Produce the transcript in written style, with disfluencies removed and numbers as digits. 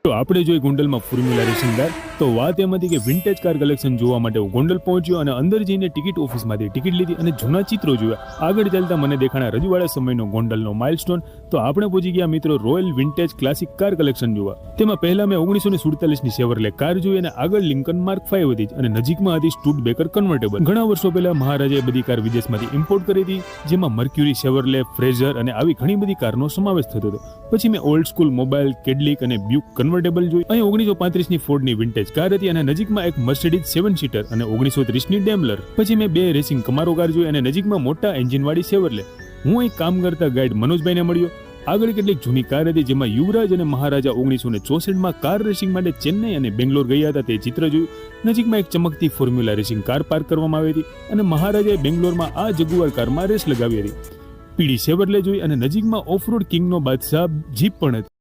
તો આપણે જોઈ ગોંડલમાં ફોર્મ્યુલા રેસિંગ કાર, તો વાત એમ હતી કે વિન્ટેજ કાર કલેક્શન જોવા માટે હું ગોંડલ પહોંચ્યો અને અંદર જઈને ટિકિટ ઓફિસમાંથી ટિકિટ લીધી અને જૂના ચિત્રો જોયા. આગળ ચાલતા મને દેખાણા રજવાડા સમયનો ગોંડલનો માઇલસ્ટોન. તો આપણે પહોંચી ગયા મિત્રો royal vintage classic car collection જોવા. તેમાં પહેલા મેં 1947ની શેવરલે કાર જોઈ અને આગળ લિંકન માર્ક 5 હતી અને નજીકમાં હતી સ્ટુડબેકર કન્વર્ટેબલ. ઘણા વર્ષો પહેલા મહારાજાએ બધી કાર વિદેશમાંથી ઇમ્પોર્ટ કરી હતી, જેમાં મર્ક્યુરી, શેવરલે, ફ્રેઝર અને આવી ઘણી બધી કારનો સમાવેશ થતો હતો. પછી મેં ઓલ્ડ સ્કૂલ મોબાઈલ, કેડલિક અને બ્યુક કન્વર્ટેબલ જોઈ. અહીં 1935ની ફોર્ડની વિન્ટેજ કાર હતી અને નજીકમાં એક મર્સિડીઝ 7 સીટર અને 1930ની ડેમલર. પછી મેં 2 રેસિંગ કમારો કાર જોઈ અને નજીકમાં મોટા એન્જિનવાળી શેવરલે. હું અહીં કામ કરતા ગાઈડ મનોજભાઈને મળ્યો. આગળ કેટલીક જૂની કાર હતી, જેમાં યુવરાજ અને મહારાજા 1964માં કાર રેસિંગ માટે ચેન્નઈ અને બેંગ્લોર ગયા હતા તે ચિત્ર જોયું. નજીકમાં એક ચમકતી ફોર્મ્યુલા રેસિંગ કાર પાર્ક કરવામાં આવી હતી અને મહારાજાએ બેંગ્લોરમાં આ જગુઆર કારમાં રેસ લગાવી હતી. પીળી શેવરલે જોઈ અને નજીકમાં ઓફરોડ કિંગનો બાદશાહ જીપ પણ હતી.